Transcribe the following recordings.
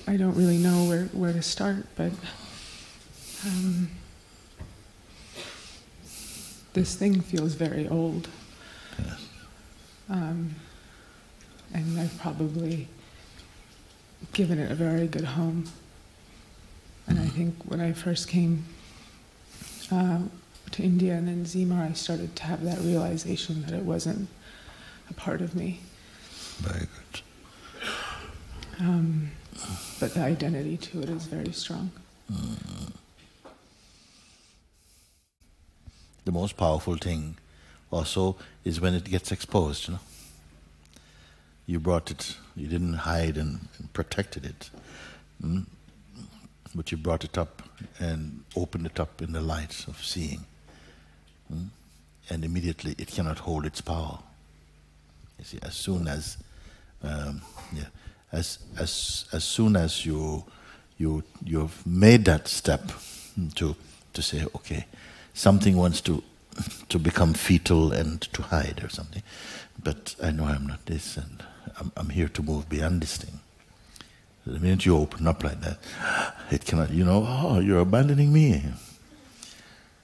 I don't really know where to start, but this thing feels very old. Yes. And I've probably given it a very good home. And I think when I first came to India and then Zima, I started to have that realization that it wasn't a part of me. Very good. But the identity to it is very strong. The most powerful thing also is when it gets exposed, you know. You brought it, you didn't hide and protected it, but you brought it up and opened it up in the light of seeing. And immediately it cannot hold its power. You see, as soon as, as soon as you've made that step to say, okay, something wants to become fetal and to hide or something, but I know I'm not this, and I'm here to move beyond this thing. The minute you open up like that, it cannot, you know, oh, you're abandoning me.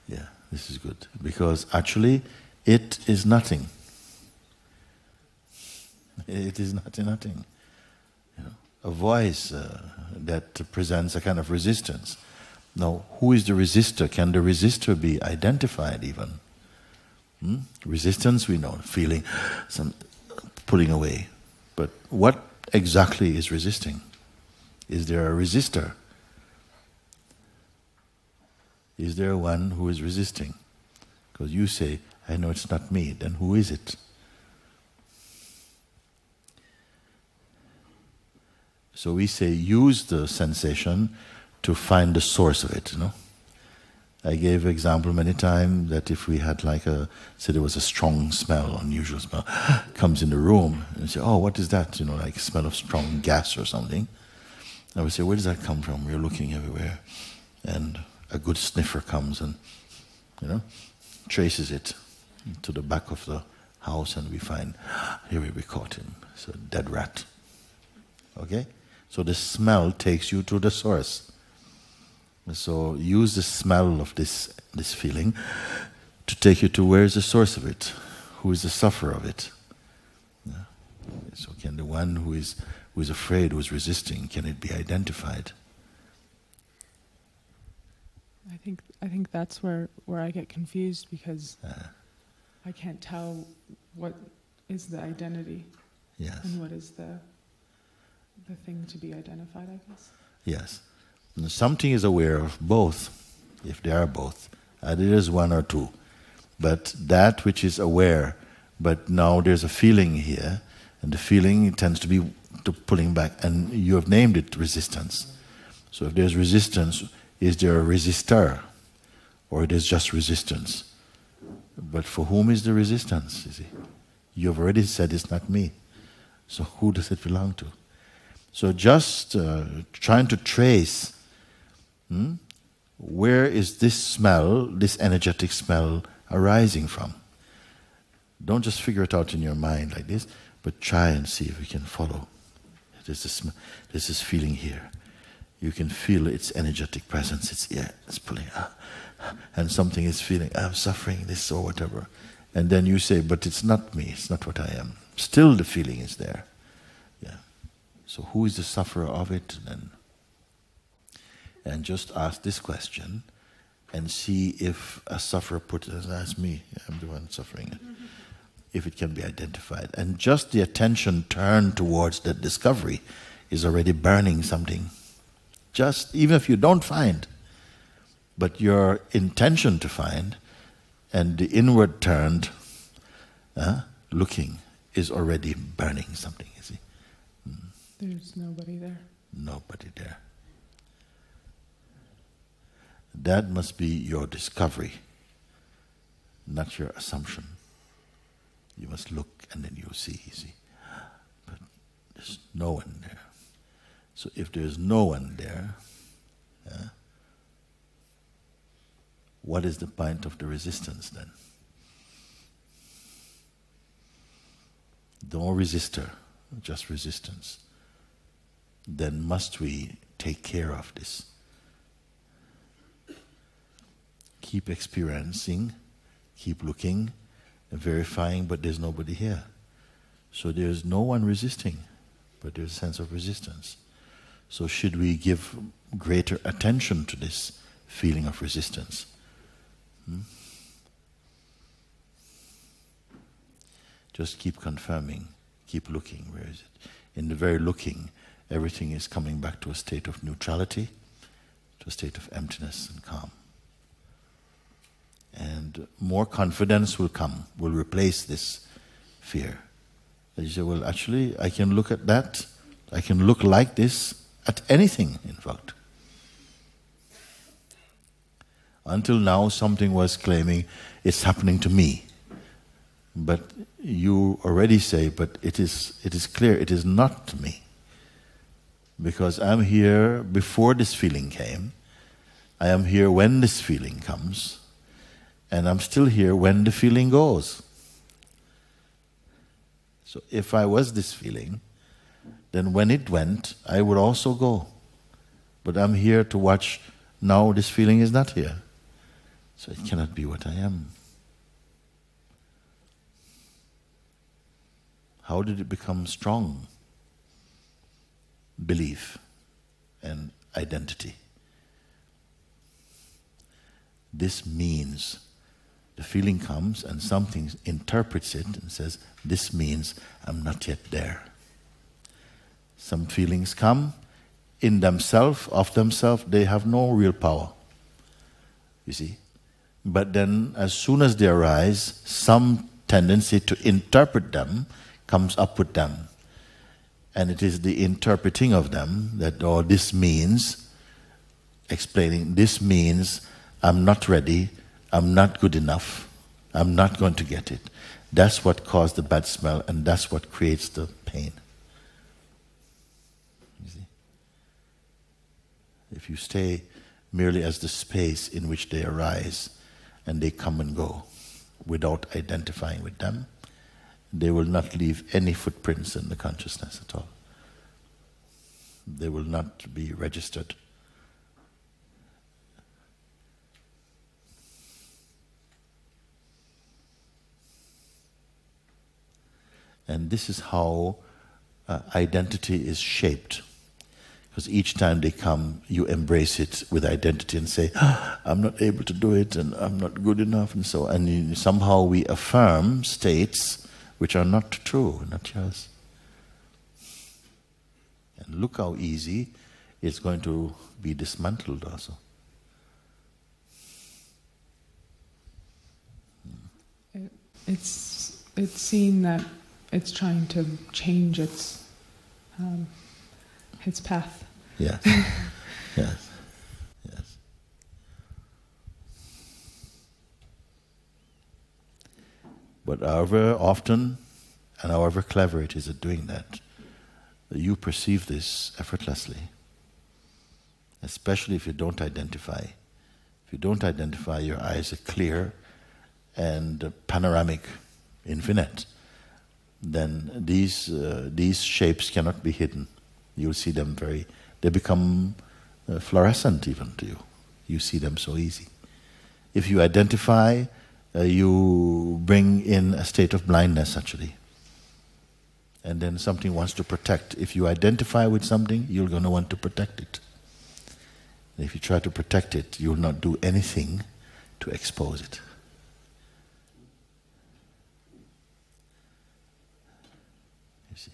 Yeah, this is good, because actually it is nothing. It is nothing. You know, a voice that presents a kind of resistance. Now, who is the resistor? Can the resistor be identified even? Resistance, we know, feeling, some pulling away. But what exactly is resisting? Is there a resistor? Is there one who is resisting? Because you say, I know it's not me, then who is it? So we say, use the sensation to find the source of it, you know. I gave example many times that if we had like say there was a strong smell, unusual smell, comes in the room, and you say, oh, what is that? You know, like a smell of strong gas or something. I would say, where does that come from? We're looking everywhere. And a good sniffer comes and, you know, traces it to the back of the house, and we find, here we caught him. It's a dead rat. Okay? So the smell takes you to the source. So use the smell of this feeling to take you to where is the source of it, who is the sufferer of it. Yeah. So can the one who is afraid, who is resisting, can it be identified? I think that's where I get confused, because I can't tell what is the identity. Yes. And what is the thing to be identified, I guess. Yes. Something is aware of both, if they are both. Either is one or two. But that which is aware, but now there's a feeling here, and the feeling tends to be pulling back, and you have named it resistance. So if there's resistance, is there a resistor? Or it is just resistance? But for whom is the resistance, you see? You've already said it's not me. So who does it belong to? So just trying to trace where is this smell, this energetic smell, arising from. Don't just figure it out in your mind like this, but try and see if you can follow. There's this feeling here. You can feel its energetic presence. It's pulling up. And something is feeling, I'm suffering this or whatever. And then you say, but it's not me, it's not what I am. Still the feeling is there. Yeah. So who is the sufferer of it then? And just ask this question and see if a sufferer that's me, I'm the one suffering it. If it can be identified. And just the attention turned towards that discovery is already burning something. Just, even if you don't find, but your intention to find and the inward turned looking is already burning something, you see. There's nobody there. Nobody there. That must be your discovery, not your assumption. You must look and then you'll see, you see. But there's no one there. So if there's no one there, what is the point of the resistance then? No resistor, just resistance. then must we take care of this. Keep experiencing, keep looking, verifying, but there's nobody here. So there's no one resisting, but there's a sense of resistance. So should we give greater attention to this feeling of resistance? Just keep confirming, keep looking. Where is it? In the very looking, everything is coming back to a state of neutrality, to a state of emptiness and calm. And more confidence will come, will replace this fear. And you say, well, actually, I can look at that, I can look like this at anything, in fact. Until now, something was claiming it's happening to me. But you already say, but it is clear it is not to me. Because I'm here before this feeling came, I am here when this feeling comes, and I'm still here when the feeling goes. So if I was this feeling, then when it went, I would also go. But I'm here to watch, now this feeling is not here. So it cannot be what I am. How did it become strong? Belief and identity. This means the feeling comes and something interprets it and says, this means I'm not yet there. Some feelings come in themselves, of themselves, they have no real power. You see? But then as soon as they arise, some tendency to interpret them comes up with them. And it is the interpreting of them that, oh, this means, explaining, this means I'm not ready, I'm not good enough, I'm not going to get it. That's what caused the bad smell, and that's what creates the pain. You see? If you stay merely as the space in which they arise and they come and go without identifying with them, they will not leave any footprints in the consciousness at all. They will not be registered. And this is how identity is shaped. Because each time they come, you embrace it with identity and say, I'm not able to do it, and I'm not good enough, and so on. And somehow we affirm states which are not true, not yours. And look how easy it's going to be dismantled also. It's seen that it's trying to change its path. Yes, yes, yes. But however often and however clever it is at doing that, you perceive this effortlessly. Especially if you don't identify. If you don't identify, your eyes are clear and panoramic, infinite. Then these shapes cannot be hidden. You'll see them they become fluorescent even to you. You see them so easy. If you identify, you bring in a state of blindness actually. And then something wants to protect. If you identify with something, you're going to want to protect it. And if you try to protect it, you'll not do anything to expose it. You see.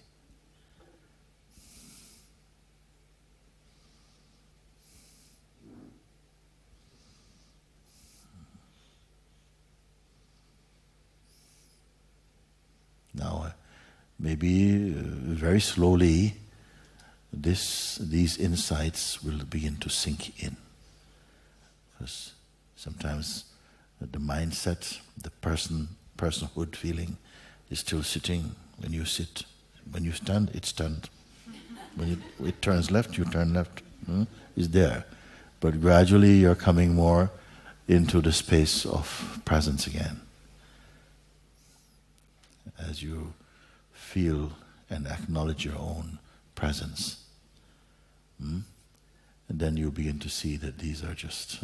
Now, maybe very slowly, these insights will begin to sink in. Because sometimes the mindset, the personhood feeling is still sitting. When you sit, when you stand, it's stand. When it turns left, you turn left. It's there. But gradually you're coming more into the space of presence again. As you feel and acknowledge your own presence. And then you begin to see that these are just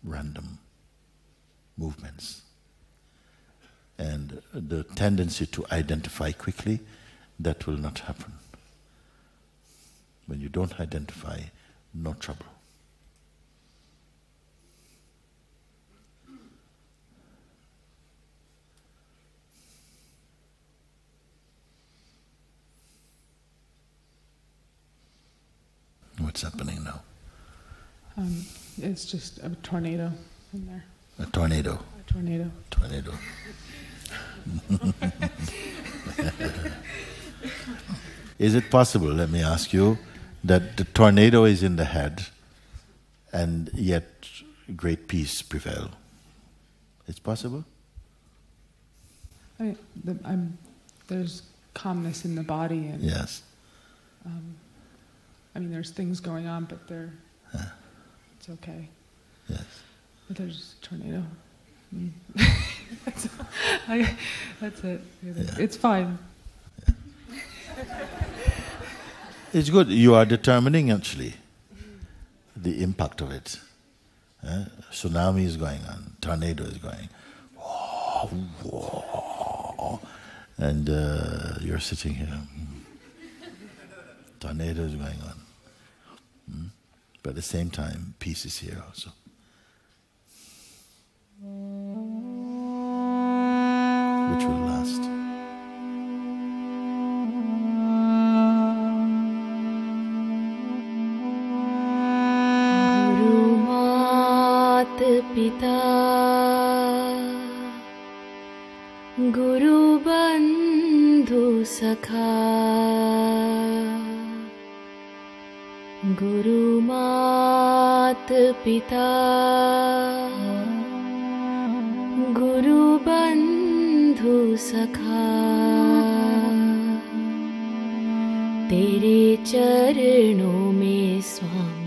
random movements. And the tendency to identify quickly, that will not happen. When you don't identify, no trouble. What's happening now? It's just a tornado in there. A tornado. A tornado. Tornado. Is it possible, let me ask you, that the tornado is in the head and yet great peace prevail? It's possible? There's calmness in the body, and yes. There's things going on, but it's okay. Yes. But there's a tornado. That's it. Yeah. It's fine. Yeah. It's good. You are determining actually the impact of it. Tsunami is going on. Tornado is going. And you're sitting here. Tornado is going on. But at the same time, peace is here also. Which will last. Guru Mata Pita, Guru Bandhu Sakha, Guru Mata Pita, Guru Bandhu Sakha, Tere charanon mein Swami